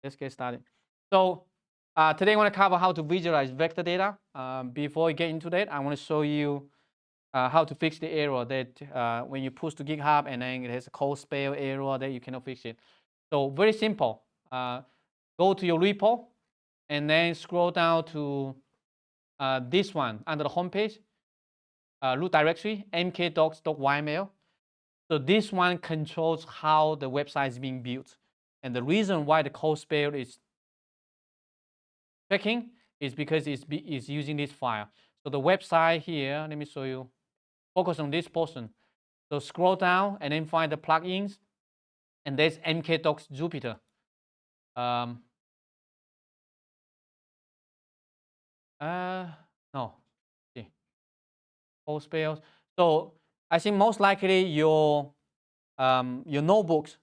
let's get started. So today I want to cover how to visualize vector data. Before we get into that, I want to show you how to fix the error that when you push to GitHub and then it has a code spell error that you cannot fix it. So very simple. Go to your repo and then scroll down to this one under the home page, root directory, mkdocs.yml. So this one controls how the website is being built. And the reason why the code spell is checking is because it's using this file. So the website here, let me show you, focus on this portion. So scroll down and then find the plugins, and there's mkdocs Jupyter. No, see, code spells. So I think most likely your notebooks,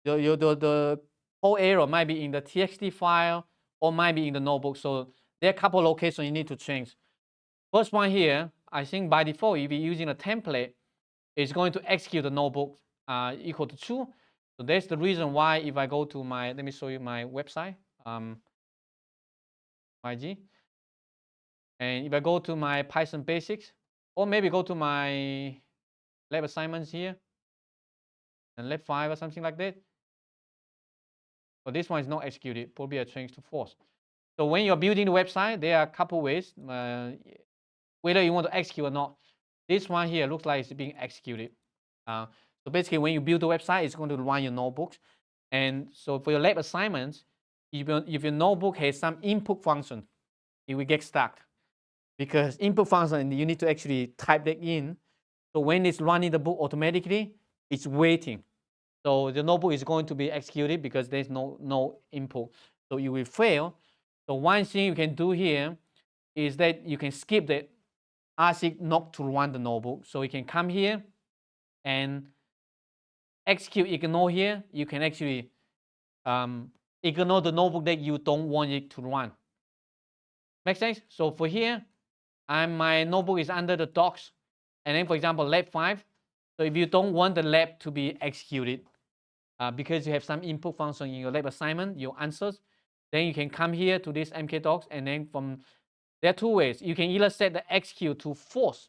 the whole error might be in the txt file or might be in the notebook. So there are a couple of locations you need to change. First one here, I think by default, if you're using a template, it's going to execute the notebook equal to true. So that's the reason why if I go to my, let me show you my website, YG. And if I go to my Python basics, or maybe go to my lab assignments here, and lab 5 or something like that. So this one is not executed, probably I change to false. So when you're building the website, there are a couple ways, whether you want to execute or not. This one here looks like it's being executed. So basically, when you build the website, it's going to run your notebooks. And so for your lab assignments, if your notebook has some input function, it will get stuck. Because input function, you need to actually type that in. So when it's running the book automatically, it's waiting. So the notebook is going to be executed because there's no input. So you will fail. So one thing you can do here is that you can skip the ASIC not to run the notebook. So you can come here and execute ignore here. You can actually ignore the notebook that you don't want it to run. Make sense? So for here, my notebook is under the docs. And then for example, lab 5. So if you don't want the lab to be executed, because you have some input function in your lab assignment, your answers, then you can come here to this mkdocs, and then from there are two ways. You can either set the execute to false,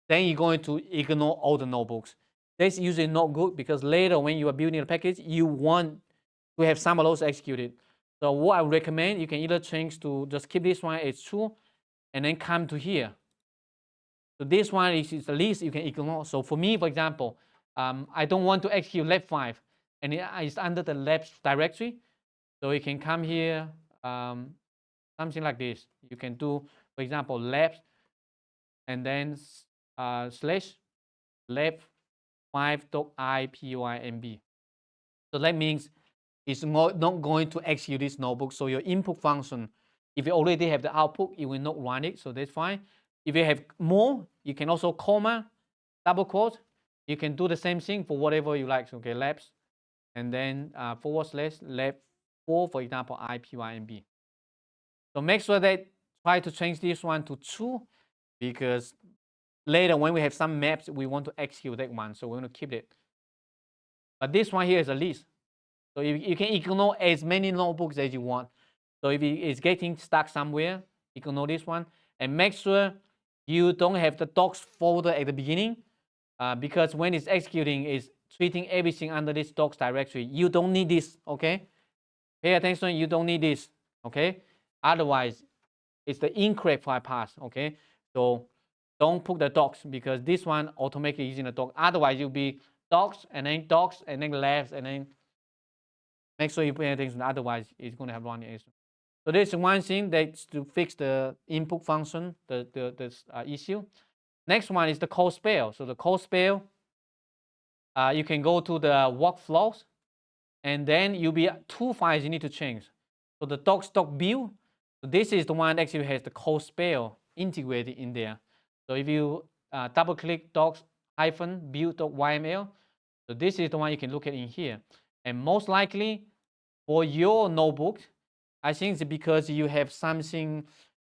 then you're going to ignore all the notebooks. That's usually not good because later when you are building a package, you want to have some of those executed. So what I recommend, you can either change to just keep this one as true and then come to here. So this one is the least you can ignore. So for me, for example, I don't want to execute lab 5 and it's under the labs directory. So you can come here, something like this. You can do, for example, labs and then slash lab 5.ipymb. So that means it's not going to execute this notebook. So your input function, if you already have the output, it will not run it. So that's fine. If you have more, you can also comma, double quote. You can do the same thing for whatever you like. So, okay, labs, and then / lab 4, for example, ipymb. So make sure that try to change this one to true, because later when we have some maps, we want to execute that one. So we're going to keep it. But this one here is a list. So you can ignore as many notebooks as you want. So if it's getting stuck somewhere, ignore this one. And make sure you don't have the docs folder at the beginning, because when it's executing, it's treating everything under this docs directory. You don't need this, okay? Pay attention, you don't need this, okay? Otherwise, it's the incorrect file path, okay? So don't put the docs, because this one automatically using the docs. Otherwise, you'll be docs and then labs, and then make sure you pay attention. Otherwise, it's going to have running issue. So this is one thing that's to fix the input function, the issue. Next one is the code spell. So the code spell, you can go to the workflows, and then you'll be two files you need to change. So the docs.build, so this is the one that actually has the code spell integrated in there. So if you double click docs-build.yml, so this is the one you can look at in here. And most likely for your notebook, I think it's because you have something,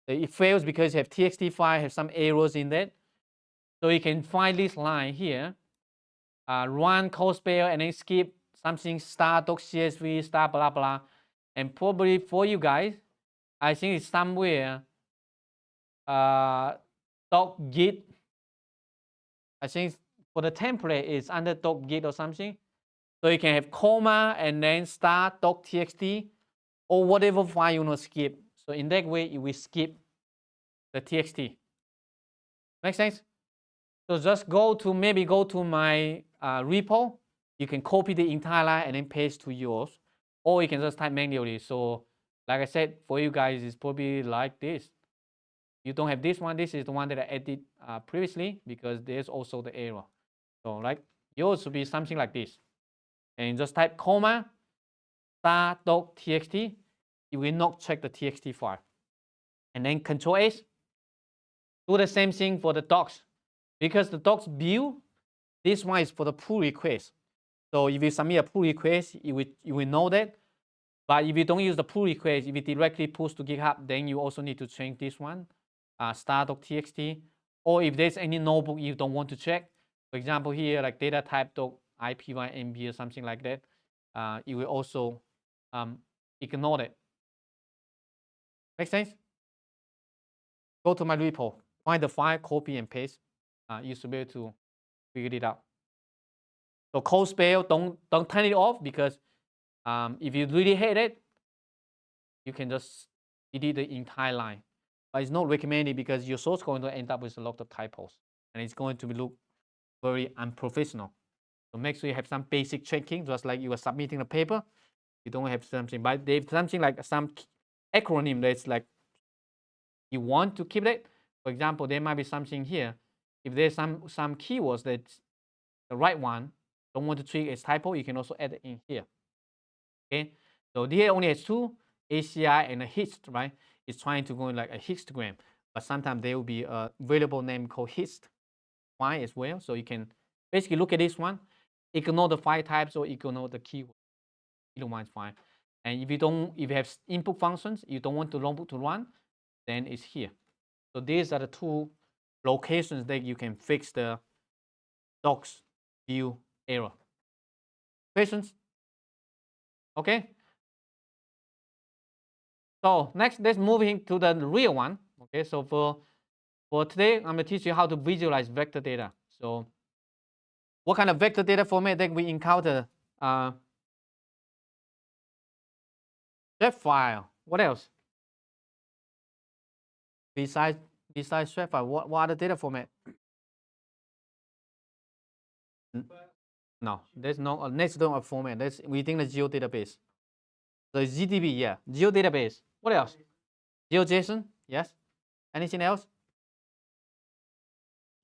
it fails because you have txt file, have some errors in that. So you can find this line here, run code spell and then skip something star.csv star blah blah. And probably for you guys, I think it's somewhere doc git. I think for the template it's under doc git or something. So you can have comma and then start doc.txt or whatever file you want to skip. So in that way, you will skip the txt. Make sense? So just maybe go to my repo. You can copy the entire line and then paste to yours, or you can just type manually. So like I said, for you guys, it's probably like this. You don't have this one. This is the one that I added previously because there's also the error. So like yours should be something like this. And just type comma star.txt. You will not check the txt file. And then Control S. Do the same thing for the docs. Because the docs view, this one is for the pull request. So if you submit a pull request, you will know that. But if you don't use the pull request, if you directly push to GitHub, then you also need to change this one, star.txt. Or if there's any notebook you don't want to check, for example here, like data type.ipynb or something like that, you will also ignore that. Make sense? Go to my repo, find the file, copy and paste. You should be able to figure it out. So code spell, don't turn it off because if you really hate it, you can just delete the entire line. But it's not recommended because your source code is going to end up with a lot of typos and it's going to look very unprofessional. So make sure you have some basic checking, just like you are submitting a paper. You don't have something, but they have something like some acronym that's like you want to keep it. For example, there might be something here. If there's some keywords that's the right one, don't want to treat as typo, you can also add it in here. Okay, so here only has two, ACI and a hist, right? It's trying to go in like a histogram, but sometimes there will be a variable name called hist file as well. So you can basically look at this one, ignore the file types or ignore the keyword. Either one is fine. And if you have input functions, you don't want the notebook to run, then it's here. So these are the two locations that you can fix the docs view error. Questions? Okay. So next, let's move into the real one. Okay. So for today, I'm gonna teach you how to visualize vector data. So what kind of vector data format that we encounter? Shape file. What else? Besides shape file, what other data format? No, there's no next door format. That's within the geodatabase. So GDB, yeah, geodatabase. What else? GeoJSON, yes. Anything else?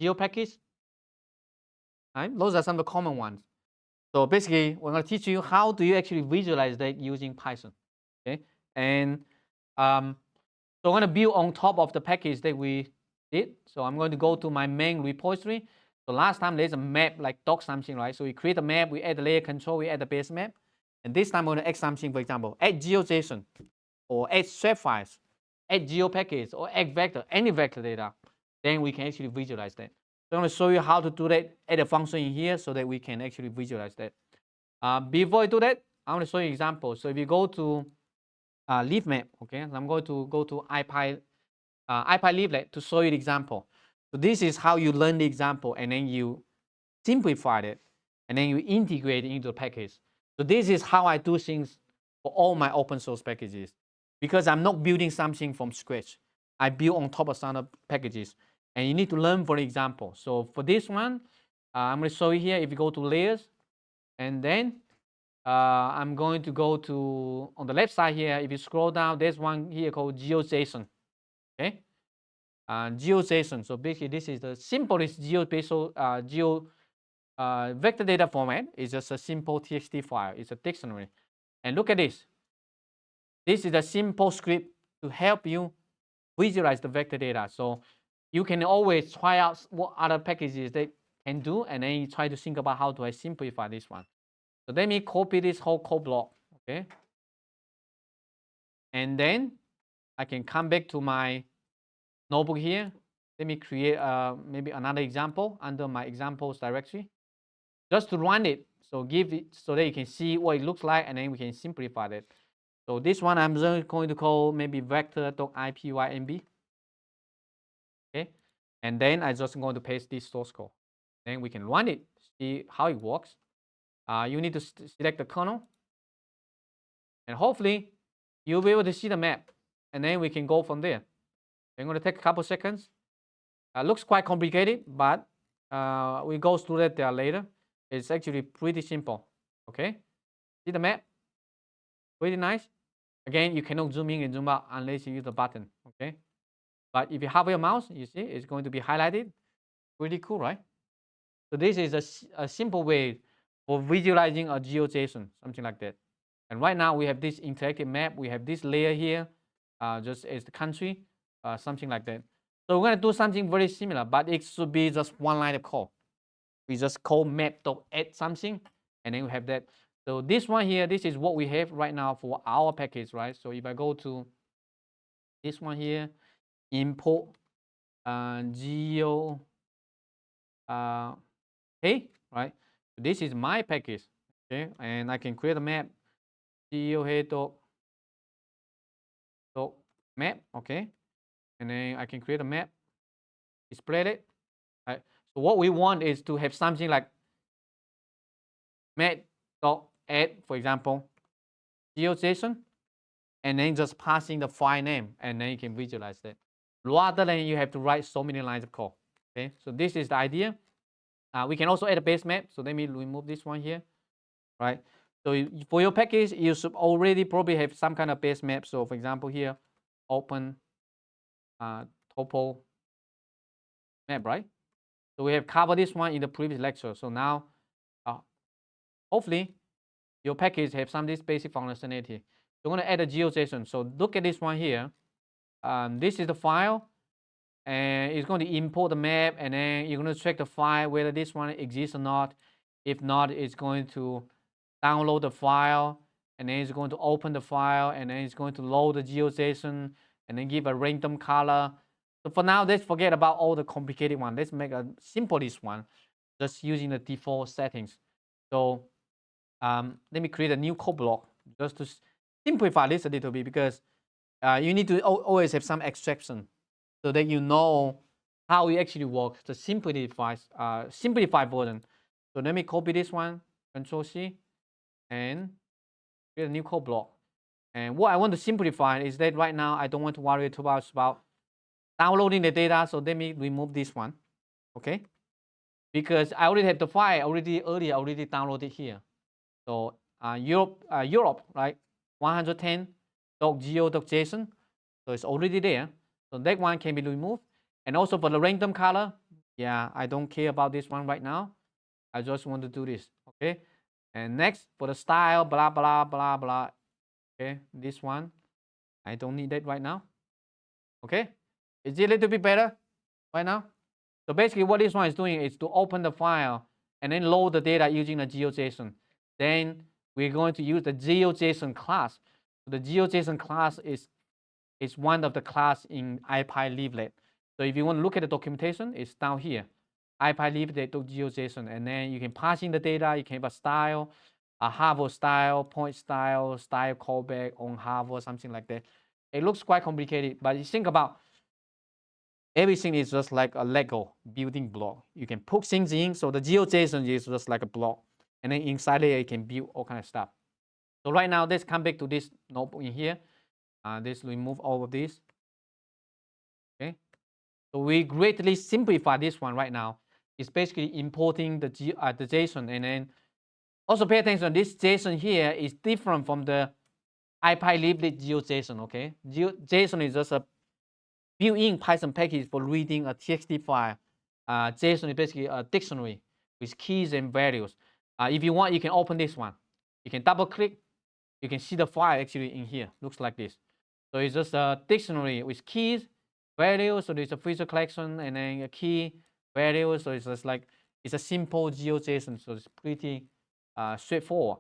GeoPackage. Right? Those are some of the common ones. So basically, we're going to teach you how do you actually visualize that using Python. Okay, and so I'm going to build on top of the package that we did. So I'm going to go to my main repository. So last time there's a map like doc something, right? So we create a map, we add the layer control, we add the base map. And this time I'm going to add something, for example, add GeoJSON or add shapefiles, add GeoPackage or add vector, any vector data. Then we can actually visualize that. So I'm going to show you how to do that, add a function in here so that we can actually visualize that. Before I do that, I'm going to show you an example. So if you go to leaf map, okay, so I'm going to go to IPy leaflet to show you the example. So this is how you learn the example and then you simplify it and then you integrate it into the package. So this is how I do things for all my open source packages because I'm not building something from scratch. I build on top of some other packages and you need to learn for the example. So for this one, I'm going to show you here. If you go to layers and then I'm going to go to on the left side here. If you scroll down, there's one here called GeoJSON. Okay, GeoJSON. So basically, this is the simplest geospatial vector data format. It's just a simple TXT file. It's a dictionary. And look at this. This is a simple script to help you visualize the vector data. So you can always try out what other packages they can do, and then you try to think about how do I simplify this one. So let me copy this whole code block, okay? And then I can come back to my notebook here. Let me create maybe another example under my examples directory, just to run it. So give it so that you can see what it looks like, and then we can simplify it. So this one I'm just going to call maybe vector.ipynb. Okay, and then I just going to paste this source code. Then we can run it, see how it works. You need to select the kernel, and hopefully you'll be able to see the map, and then we can go from there. I'm going to take a couple seconds. Looks quite complicated, but we go through that there later. It's actually pretty simple. Okay, see the map? Pretty nice. Again, you cannot zoom in and zoom out unless you use the button. Okay, but if you hover your mouse, you see it's going to be highlighted. Pretty cool, right? So this is a simple way for visualizing a GeoJSON, something like that. And right now we have this interactive map. We have this layer here, just as the country, something like that. So we're going to do something very similar, but it should be just one line of code. We just call map.add something, and then we have that. So this one here, this is what we have right now for our package, right? So if I go to this one here, import geo hey, right? This is my package, okay? And I can create a map, geo.map, okay? And then I can create a map, display it. Right? So what we want is to have something like map.add, for example, GeoJSON, and then just passing the file name, and then you can visualize that, rather than you have to write so many lines of code. Okay, so this is the idea. We can also add a base map. So let me remove this one here, right? So for your package, you should already probably have some kind of base map. So for example here, open topo map, right? So we have covered this one in the previous lecture. So now, hopefully, your package have some of this basic functionality. You're going to add a GeoJSON. So look at this one here. This is the file, and it's going to import the map, and then you're going to check the file whether this one exists or not. If not, it's going to download the file, and then it's going to open the file, and then it's going to load the GeoJSON, and then give a random color. So for now, let's forget about all the complicated one. Let's make a simplest one, just using the default settings. So let me create a new code block just to simplify this a little bit, because you need to always have some abstraction so that you know how it actually works, the simplified version. So let me copy this one, Control C, and create a new code block. And what I want to simplify is that right now I don't want to worry too much about downloading the data. So let me remove this one, okay? Because I already have the file already downloaded here. So Europe, right? 110.geo.json. So it's already there. So that one can be removed. And also for the random color, yeah, I don't care about this one right now. I just want to do this, okay? And next, for the style, blah, blah, blah, blah. Okay, this one, I don't need that right now. Okay, is it a little bit better right now? So basically what this one is doing is to open the file and then load the data using the GeoJSON. Then we're going to use the GeoJSON class. So the GeoJSON class is one of the class in ipyleaflet. So if you want to look at the documentation, it's down here, ipyleaflet.geojson, and then you can pass in the data. You can have a style, a hover style, point style, style callback on hover, something like that. It looks quite complicated, but you think about everything is just like a Lego building block. You can put things in, so the GeoJSON is just like a block, and then inside there you can build all kind of stuff. So right now, let's come back to this notebook in here. Let's remove all of this. Okay, so we greatly simplify this one right now. It's basically importing the JSON, and then also pay attention. This JSON here is different from the ipyleaflet GeoJSON. Okay, JSON is just a built-in Python package for reading a TXT file. JSON is basically a dictionary with keys and values. If you want, you can open this one. You can double click. You can see the file actually in here. Looks like this. So it's just a dictionary with keys, values. So there's a feature collection and then a key, value. So it's just like, it's a simple GeoJSON. So it's pretty straightforward.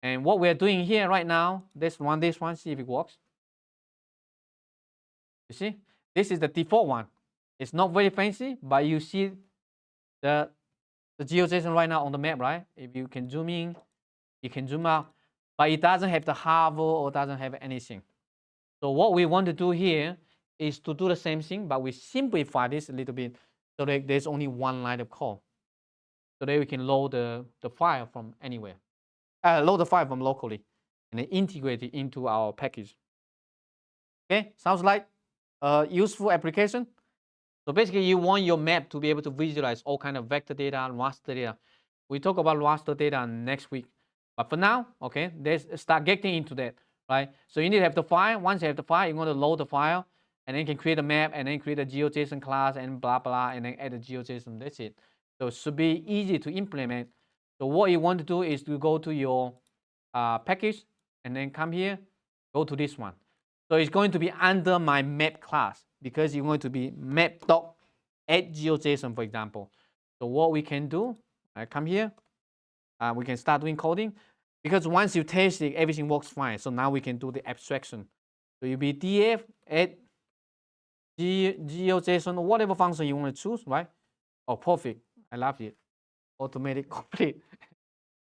And what we're doing here right now, let's run this one, see if it works. You see, this is the default one. It's not very fancy, but you see the GeoJSON right now on the map, right? If you can zoom in, you can zoom out. but it doesn't have the hover or doesn't have anything. So what we want to do here is to do the same thing, but we simplify this a little bit so that there's only one line of code. So that we can load the file from anywhere. Load the file from locally and then integrate it into our package. Okay, sounds like a useful application. So basically you want your map to be able to visualize all kind of vector data and raster data. We talk about raster data next week. But for now, okay, let's start getting into that, right? So you need to have the file. Once you have the file, you want to load the file, and then you can create a map, and then create a GeoJSON class, and blah, blah, and then add a GeoJSON. That's it. So it should be easy to implement. So what you want to do is to go to your package, and then come here, go to this one. So it's going to be under my map class because you're going to be map.add.geojson, for example. So what we can do, I come here, we can start doing coding because once you test it, everything works fine. So now we can do the abstraction. So you'll be df add geojson or whatever function you want to choose, right? Oh, perfect. I love it. Automatic complete.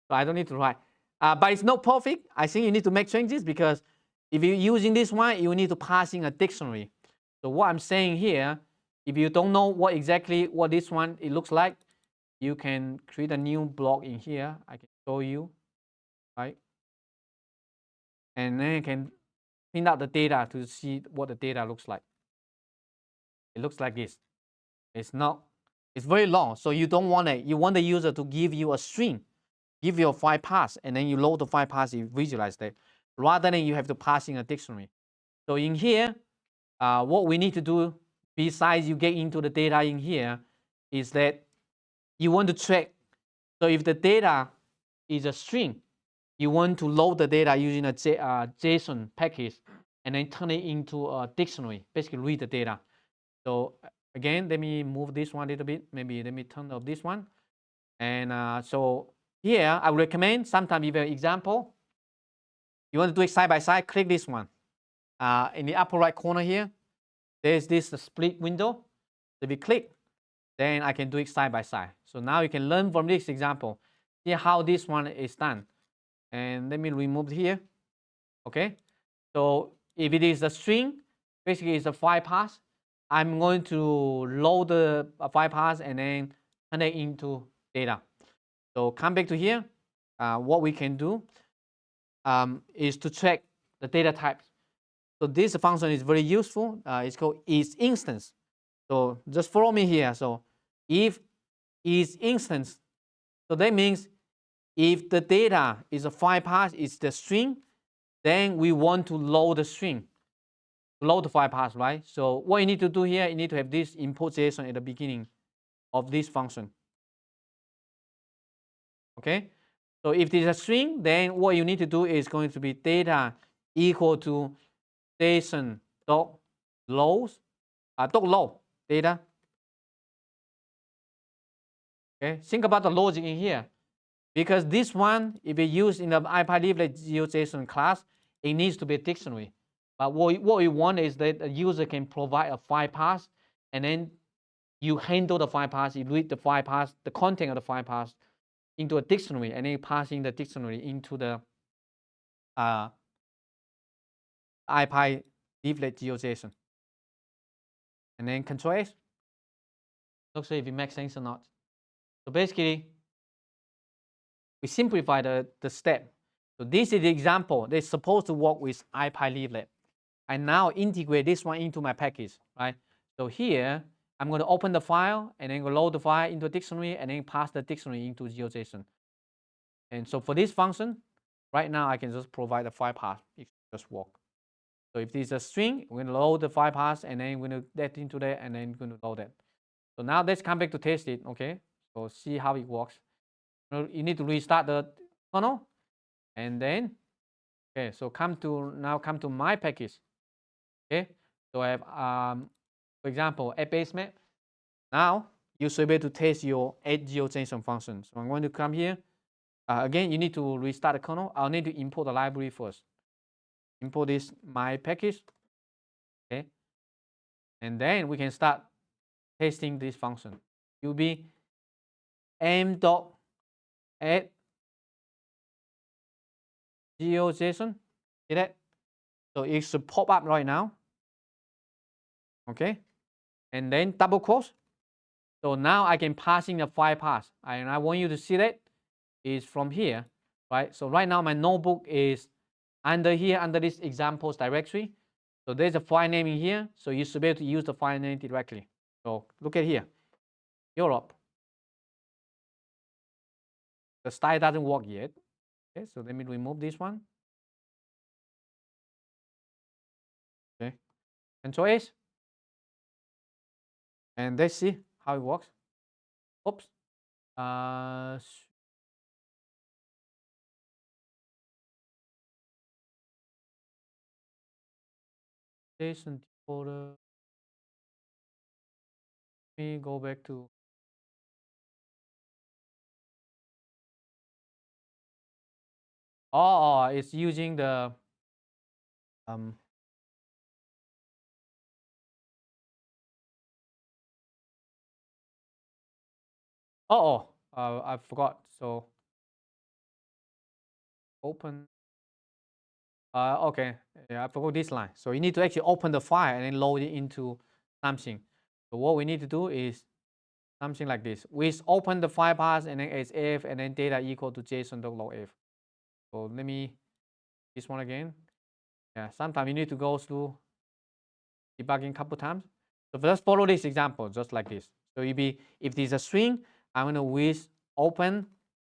So I don't need to write. But it's not perfect. I think you need to make changes because if you're using this one, you need to pass in a dictionary. So what I'm saying here, if you don't know what this one it looks like, you can create a new block in here. I can show you, right? And then you can print out the data to see what the data looks like. It looks like this. It's very long. So you don't want it. You want the user to give you a string, give you a file path, and then you load the file path, you visualize that, rather than you have to pass in a dictionary. So in here, what we need to do, besides you get into the data in here, is that you want to track. So if the data is a string, you want to load the data using a JSON package and then turn it into a dictionary, basically read the data. So again, let me move this one a little bit. Maybe let me turn off this one. And so here, I recommend sometimes if you have an example, you want to do it side by side, click this one. In the upper right corner here, there's this split window. If you click, then I can do it side by side. So now you can learn from this example. See how this one is done. And let me remove here. Okay. So if it is a string, basically it's a file path. I'm going to load the file path and then turn it into data. So come back to here. What we can do is to check the data types. So this function is very useful. It's called isInstance. So just follow me here. So if isInstance, so that means if the data is a file path, is the string, then we want to load the string, load the file path, right? So what you need to do here, you need to have this import JSON at the beginning of this function. Okay. So if there's a string, then what you need to do is going to be data equal to JSON dot load data. Okay, think about the logic in here, because this one, if you use in the IPyLeaflet GeoJSON class, it needs to be a dictionary. But what we want is that the user can provide a file path, and then you handle the file path, you read the file path, the content of the file path into a dictionary, and then you pass in the dictionary into the IPyLeaflet GeoJSON. And then Control S. Let's see if it makes sense or not. So basically, we simplify the step. So this is the example. They're supposed to work with IPyLeaflet. I now integrate this one into my package, right? So here, I'm going to open the file and then load the file into a dictionary and then pass the dictionary into GeoJSON. And so for this function, right now I can just provide a file path. It just work. So if this is a string, we're going to load the file path and then we're going to get into that and then we're going to load that. So now let's come back to test it, okay? So see how it works. You need to restart the kernel, and then, okay, so come to my package, okay? So I have, for example, a base map. Now you should be able to test your add.geojson function. So I'm going to come here. Again, you need to restart the kernel. I'll need to import the library first. Import this my package, okay? And then we can start testing this function. You'll be m.add GeoJSON. See that? So it should pop up right now. Okay. And then double quotes. So now I can pass in a file path. And I want you to see that is from here, right? So right now my notebook is under here, under this examples directory. So there's a file name in here. So you should be able to use the file name directly. So look at here, Europe. The style doesn't work yet. Okay, so let me remove this one. Okay, Control S. And let's see how it works. Oops. JSON folder. Let me go back to. Oh, it's using the I forgot. So open. Okay, yeah, I forgot this line. So you need to actually open the file and then load it into something. So what we need to do is something like this. We open the file path and then SF and then data equal to JSON.logf. So let me this one again. Yeah, sometimes you need to go through debugging a couple times. So just follow this example, just like this. So if there's a string, I'm gonna with open,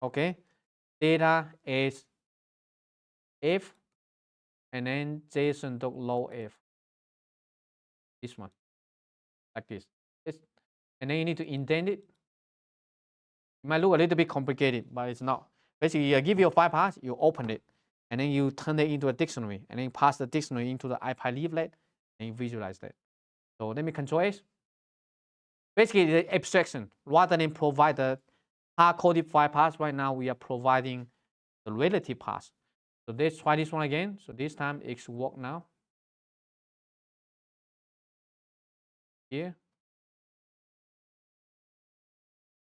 okay, data is f and then JSON.logf. This one, like this. And then you need to indent it. It might look a little bit complicated, but it's not. Basically, you give you a file path, you open it, and then you turn it into a dictionary, and then you pass the dictionary into the IPy leaflet, and you visualize that. So let me Control S. Basically, the abstraction, rather than provide the hard-coded file path, right now we are providing the relative path. So let's try this one again. So this time it should work now. Here.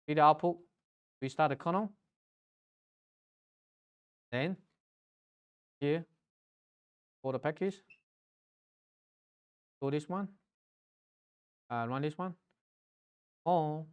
See the output. Restart the kernel. Then here, for the package. Do this one. Run this one. Oh.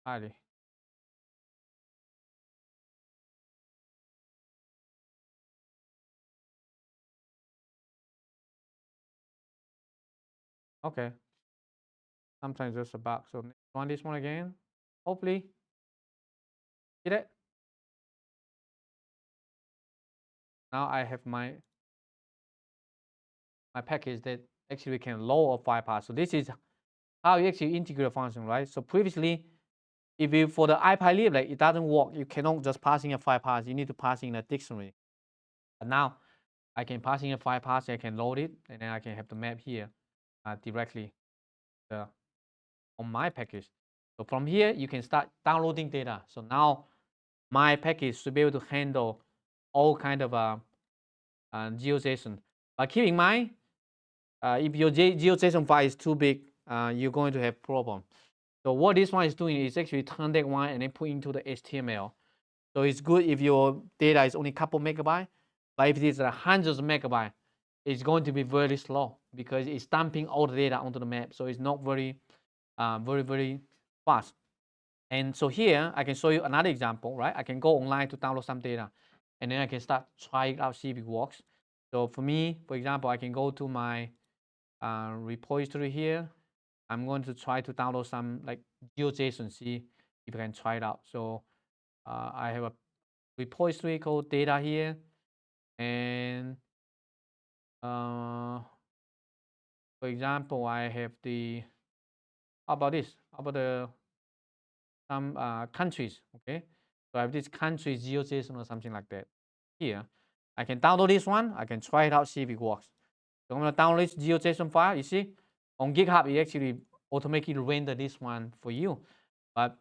Highly. Okay. Sometimes there's a bug. So run this one again. Hopefully. See that? Now I have my package that actually can load a file path. So this is how you actually integrate a function, right? So previously, if you for the IPy like it doesn't work, you cannot just pass in a file path. You need to pass in a dictionary. But now I can pass in a file path. I can load it, and then I can have the map here directly on my package. So from here, you can start downloading data. So now my package should be able to handle all kind of GeoJSON. But keep in mind, if your GeoJSON file is too big, you're going to have problem. So what this one is doing is actually turn that one and then put into the HTML. So it's good if your data is only a couple megabytes, but if it is hundreds of megabytes, it's going to be very slow because it's dumping all the data onto the map. So it's not very, very fast. And so here I can show you another example, right? I can go online to download some data, and then I can start trying it out, see if it works. So for me, for example, I can go to my repository here. I'm going to try to download some like GeoJSON, see if I can try it out. So I have a repository called data here, And for example, I have the, how about this? How about some countries? Okay, so I have this country GeoJSON or something like that. Here, I can download this one. I can try it out, see if it works. So I'm gonna download this GeoJSON file. You see, on GitHub, it actually automatically render this one for you. But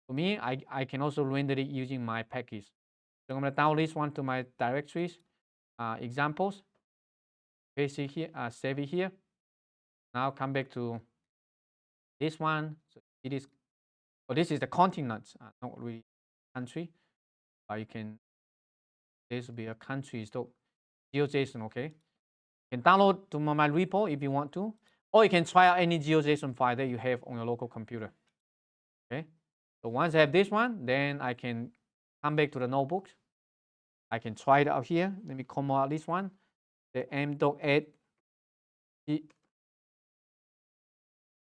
for me, I can also render it using my package. So I'm gonna download this one to my directories, examples. Paste it here, save it here. Now come back to this one. So it is, oh, this is the continent, not really country. You can, this will be a country, so GeoJSON, okay? You can download to my repo if you want to, or you can try out any GeoJSON file that you have on your local computer, okay? So once I have this one, then I can come back to the notebooks. I can try it out here. Let me comment out this one, the m.add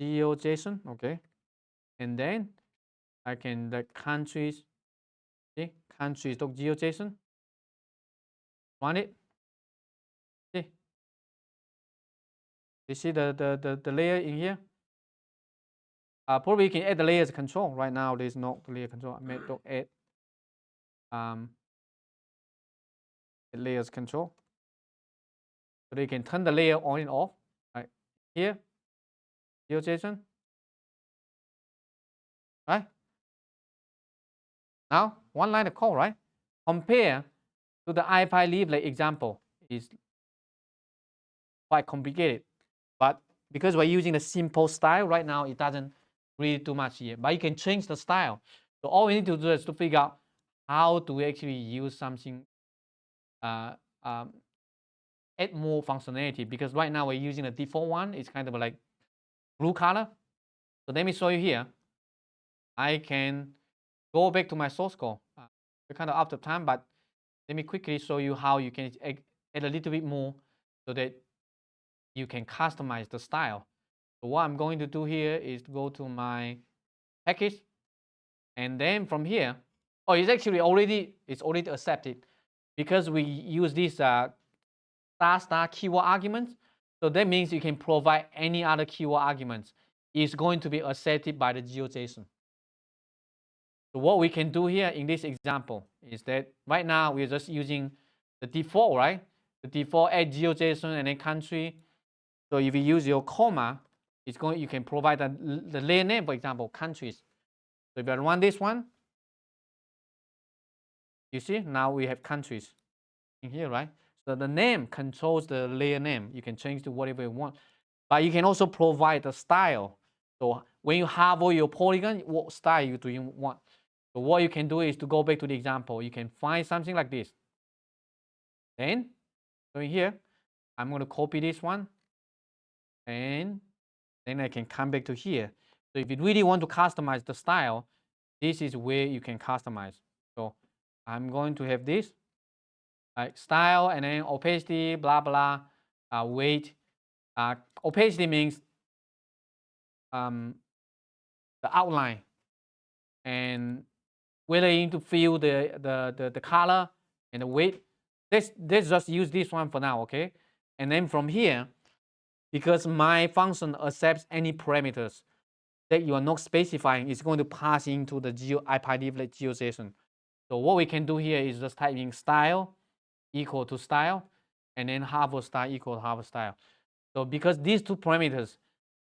GeoJSON, okay? And then I can, the countries, see, countries.geojson, run it. See, you see the layer in here? Probably you can add the layers control. Right now there's no layer control. I made add layers control. So you can turn the layer on and off. Right here, GeoJSON. Right? Now, one line of code, right? Compare to the IPyLib example is quite complicated. But because we're using the simple style right now, it doesn't really do much here. But you can change the style. So all we need to do is to figure out how to actually use something, add more functionality. Because right now we're using the default one. It's kind of like blue color. So let me show you here. I can go back to my source code. We're kind of out of time, but let me quickly show you how you can add a little bit more so that you can customize the style. So what I'm going to do here is to go to my package, and then from here, oh, it's actually already accepted because we use this star keyword arguments. So that means you can provide any other keyword arguments. It's going to be accepted by the GeoJSON. So what we can do here in this example is that right now we're just using the default, right? The default add GeoJSON and then country. So if you use your comma, it's going, you can provide the layer name, for example, countries. So if I run this one, you see now we have countries in here, right? So the name controls the layer name. You can change to whatever you want, but you can also provide the style. So when you have all your polygon, what style do you want? So what you can do is to go back to the example. You can find something like this. Then, so in here, I'm going to copy this one, and then I can come back to here. So if you really want to customize the style, this is where you can customize. So I'm going to have this, like style, and then opacity, blah, blah, weight. Opacity means the outline, and whether you need to fill the color and the weight. Let's just use this one for now, okay? And then from here, because my function accepts any parameters that you are not specifying, it's going to pass into the IPyLib GeoJSON. So what we can do here is just type in style equal to style, and then hover style equal to hover style. So because these two parameters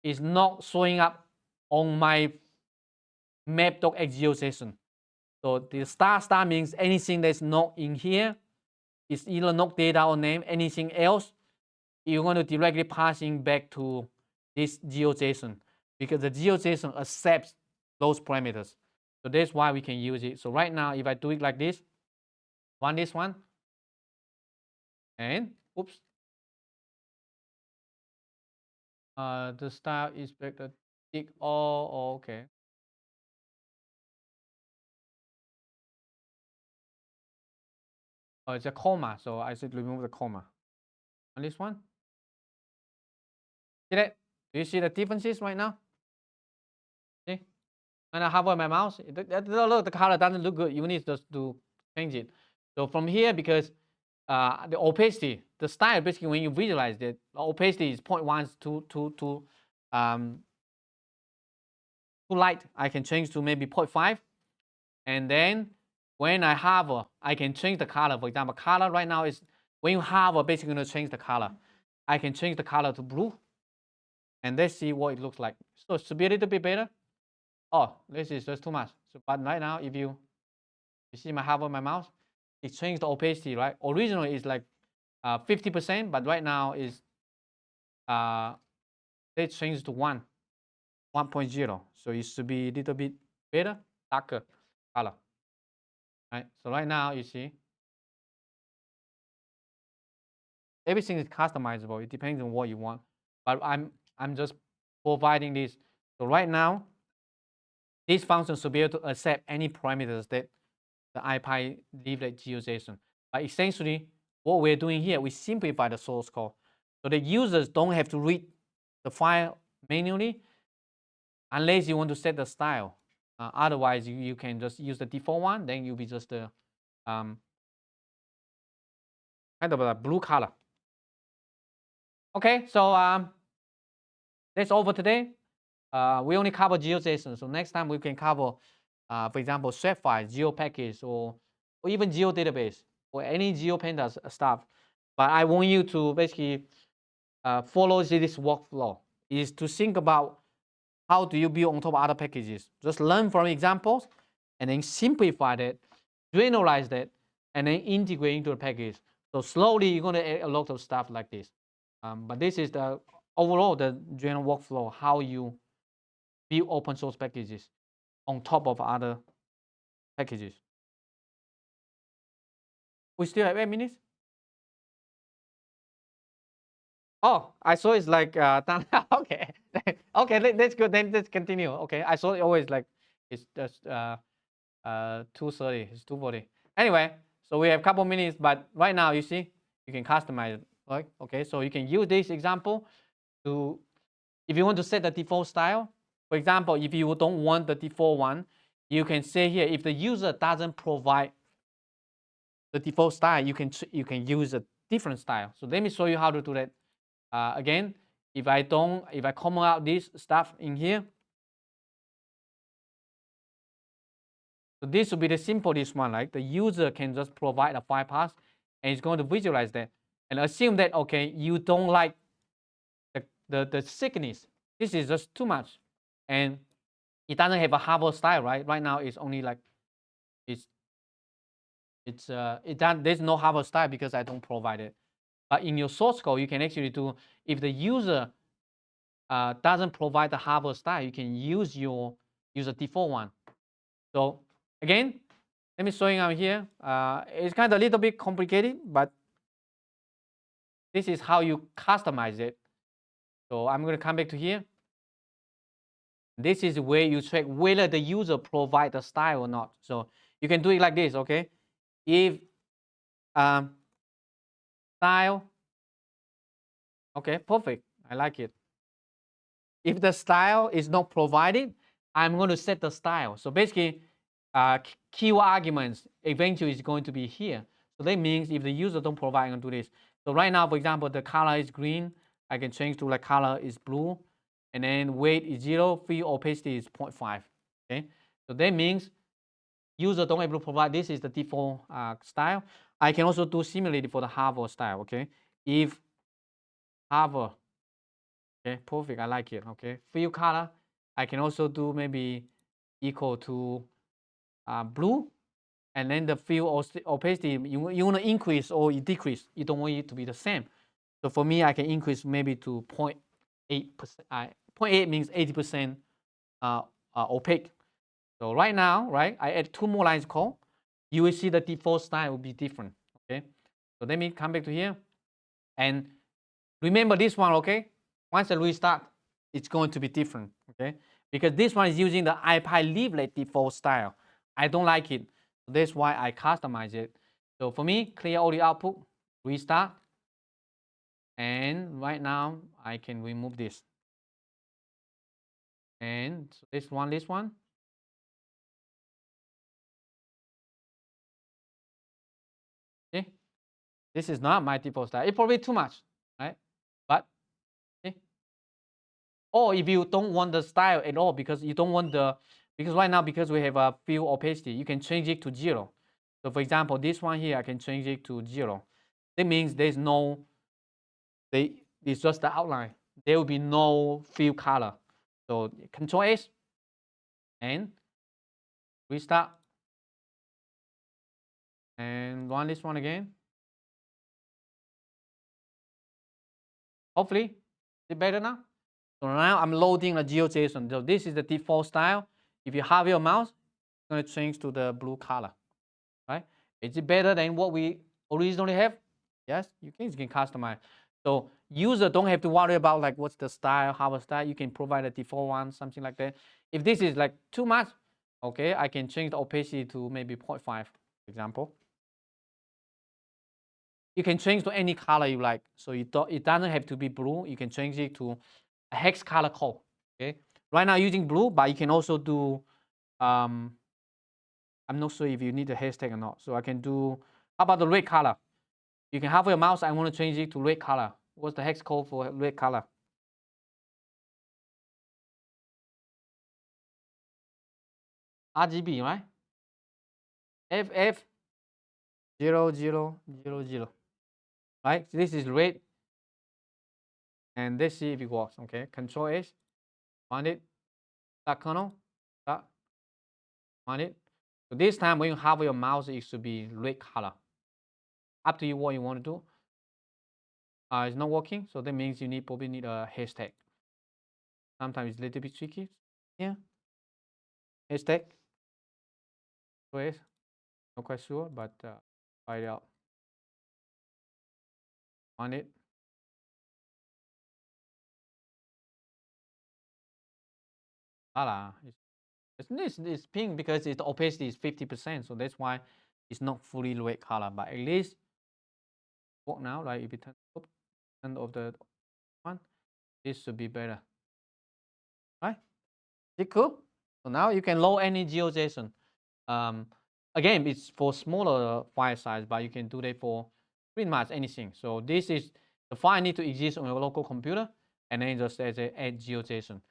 is not showing up on my map.xGeoJSON. So the star means anything that's not in here is either not data or name. Anything else, you're going to directly passing back to this GeoJSON because the GeoJSON accepts those parameters. So that's why we can use it. So right now, if I do it like this, run this one, and oops, the style is back to tick all. Oh, okay. Oh, it's a comma, so I should remove the comma on this one. See that? Do you see the differences right now? See? And I hover my mouse. Look, the color doesn't look good. You need just to change it. So from here, because the opacity, the style, basically when you visualize it, the opacity is 0.1 to too light. I can change to maybe 0.5. And then when I hover, I can change the color. For example, color right now is, when you hover, basically going to change the color. I can change the color to blue. And let's see what it looks like. So it should be a little bit better. Oh, this is just too much. So, but right now, if you see my hover my mouse, it changed the opacity, right? Originally it's like 50%, but right now is they changed to 1.0. So it should be a little bit better, darker color. Right? So right now you see everything is customizable. It depends on what you want. But I'm just providing this. So right now, this function should be able to accept any parameters that the IPy leaflet GeoJSON. But essentially, what we're doing here, we simplify the source code. So the users don't have to read the file manually unless you want to set the style. Otherwise, you can just use the default one. Then you'll be just the kind of a blue color. Okay, so that's all for today. We only cover GeoJSON. So next time we can cover, for example, shape files, geo package, or even geo database, or any GeoPandas stuff. But I want you to basically follow this workflow, is to think about how do you build on top of other packages. Just learn from examples, and then simplify that, generalize that, and then integrate into the package. So slowly you're going to add a lot of stuff like this. But this is the overall the general workflow, how you build open source packages on top of other packages. We still have 8 minutes? Oh, I saw it's like done. Okay. Okay, that's good. Then let's continue. Okay. I saw it always like it's just 2:30. It's 2:40. Anyway, so we have a couple minutes, but right now you see you can customize it. Right? Okay, so you can use this example to, if you want to set the default style. For example, if you don't want the default one, you can say here, if the user doesn't provide the default style, you can use a different style. So let me show you how to do that. Again, if I comment out this stuff in here, so this will be the simplest one, right? The user can just provide a file path, and it's going to visualize that, and assume that, okay, you don't like the thickness. This is just too much, and it doesn't have a hover style, right? Right now it's only like there's no hover style because I don't provide it. But in your source code, you can actually do, if the user doesn't provide the hover style, you can use a default one. So again, let me show you out here. It's kind of a little bit complicated, but this is how you customize it. So I'm going to come back to here. This is where you check whether the user provide the style or not. So you can do it like this, okay? If style, okay, perfect. I like it. If the style is not provided, I'm going to set the style. So basically, keyword arguments eventually is going to be here. So that means if the user don't provide, I'm going to do this. So right now, for example, the color is green. I can change to like color is blue. And then weight is 0, fill opacity is 0.5. Okay. So that means user don't able to provide. This is the default style. I can also do similarly for the hover style. Okay. If hover, okay, perfect. I like it. Okay. Fill color, I can also do maybe equal to blue. And then the fill opacity, you want to increase or decrease. You don't want it to be the same. So for me, I can increase maybe to 0.8%. 0.8 means 80% opaque. So right now, right, I add 2 more lines code. You will see the default style will be different. Okay. So let me come back to here. And remember this one, okay? Once I restart, it's going to be different. Okay. Because this one is using the IPy leaflet default style. I don't like it. That's why I customize it. So for me, clear all the output, restart. And right now, I can remove this. And so this one. Okay. This is not my default style. It's probably too much, right? But okay. Or if you don't want the style at all because you don't want the, because right now because we have a fill opacity, you can change it to 0. So for example, this one here, I can change it to 0. That means there's no, it's just the outline. There will be no fill color. So Control S and restart and run this one again. Hopefully, it's better now. So now I'm loading the GeoJSON. So this is the default style. If you have your mouse, it's going to change to the blue color, right? Is it better than what we originally have? Yes, you can customize. So user don't have to worry about like what's the style, how a style. You can provide a default one, something like that. If this is like too much, okay, I can change the opacity to maybe 0.5, for example. You can change to any color you like. So it doesn't have to be blue. You can change it to a hex color code. Okay. Right now using blue, but you can also do. I'm not sure if you need a hashtag or not. So I can do. How about the red color? You can have your mouse. I want to change it to red color. What's the hex code for red color? RGB, right? FF 0000. Right. So this is red. And let's see if it works. Okay. Control S. Find it. Start kernel. Start. Find it. So this time when you have your mouse, it should be red color. Up to you what you want to do. It's not working, so that means you probably need a hashtag. Sometimes it's a little bit tricky. Yeah. Hashtag. Yes. Not quite sure, but try it out. Find it. Voila. It's pink because its opacity is 50%, so that's why it's not fully red color. But at least work now. Like if you turn off the one, this should be better. Right? Is it cool? So now you can load any GeoJSON. Again, it's for smaller file size, but you can do that for pretty much anything. So this is the file need to exist on your local computer, and then just as a add GeoJSON.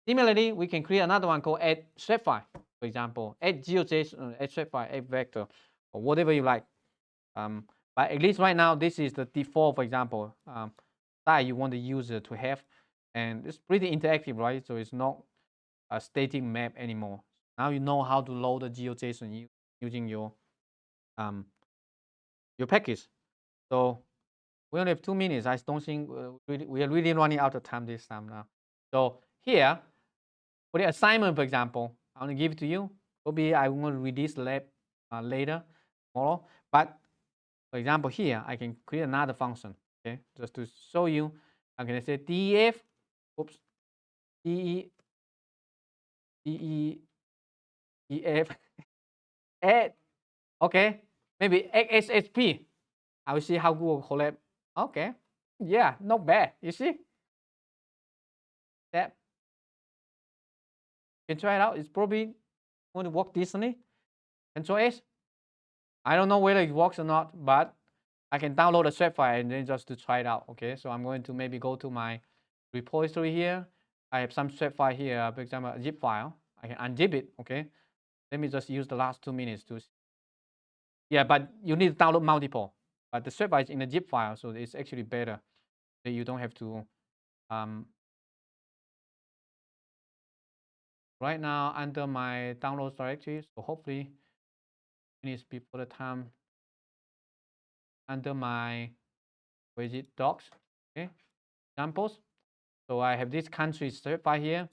Similarly, we can create another one called add shapefile. For example, add GeoJSON, add shapefile, add vector, or whatever you like. But at least right now, this is the default, for example, style you want the user to have, and it's pretty interactive, right? So it's not a static map anymore. Now you know how to load the GeoJSON using your package. So we only have 2 minutes. I don't think we are really running out of time this time now. So here, for the assignment, for example, I want to give it to you. Maybe I want to release the lab later, tomorrow. But for example, here I can create another function. Okay, just to show you, I'm gonna say def, oops, de def add. Okay, maybe XSP. I will see how Google collab. Okay, yeah, not bad. You see that? You can try it out. It's probably going to work decently. Control S. I don't know whether it works or not, but I can download a swap file and then just to try it out. Okay, so I'm going to maybe go to my repository here. I have some swap file here, for example, a zip file. I can unzip it. Okay, let me just use the last 2 minutes to. Yeah, but you need to download multiple. But the swap file is in a zip file, so it's actually better. That you don't have to. Right now under my downloads directory, so hopefully finish before the time. Under my widget docs, okay, examples. So I have this country strip file here.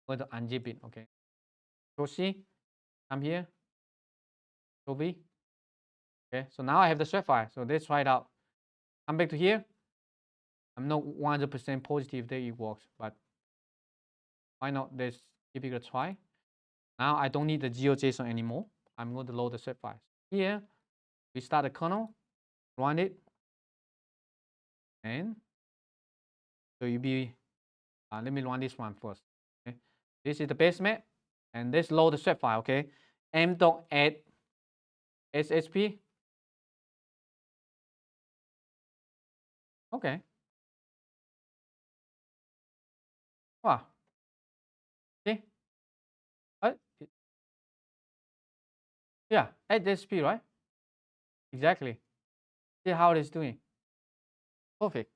I'm going to unzip it. Okay, Control C, come here, Control V. Okay, so now I have the strip file. So let's try it out. Come back to here. I'm not 100% positive that it works, but why not? Let's give it a try. Now I don't need the GeoJSON anymore. I'm going to load the strip file. Here, we start the kernel, run it, and so you be. Let me run this one first. Okay, this is the base map, and let's load the swap file. Okay, m.add SSP. Okay. Wow. See? Uh, yeah, at this speed, right? Exactly. See how it is doing. Perfect.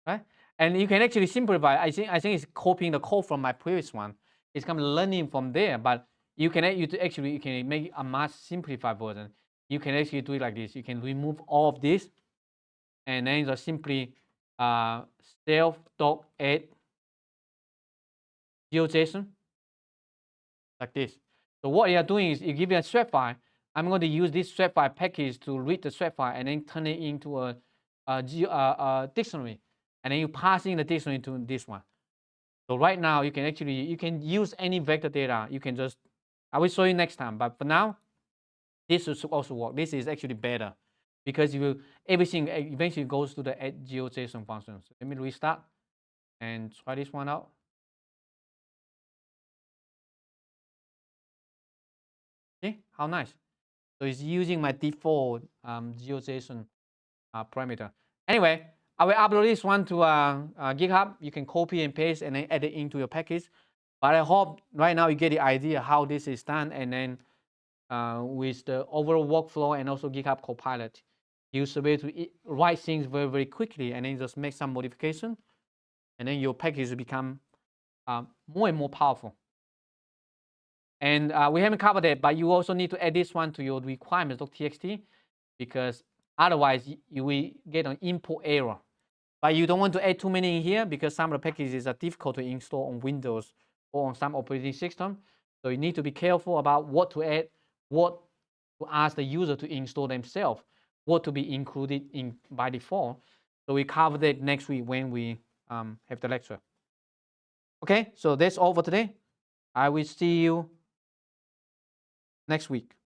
Right? And you can actually simplify. I think it's copying the code from my previous one. It's kind of learning from there, but you can you can make a much simplified version. You can actually do it like this. You can remove all of this, and then just simply self.add GeoJSON like this. So what you are doing is you give it a swap file. I'm going to use this swap file package to read the swap file and then turn it into a dictionary, and then you pass in the dictionary to this one. So right now you can use any vector data. You can just, I will show you next time, but for now this should also work. This is actually better because everything eventually goes to the add GeoJSON function. So let me restart and try this one out. See how nice. So it's using my default GeoJSON parameter. Anyway, I will upload this one to GitHub. You can copy and paste and then add it into your package. But I hope right now you get the idea how this is done, and then with the overall workflow and also GitHub Copilot, you should be able to write things very, very quickly and then just make some modification, and then your package will become more and more powerful. And we haven't covered it, but you also need to add this one to your requirements.txt, because otherwise you will get an import error. But you don't want to add too many in here because some of the packages are difficult to install on Windows or on some operating system. So you need to be careful about what to add, what to ask the user to install themselves, what to be included in by default. So we cover that next week when we have the lecture. Okay, so that's all for today. I will see you next week.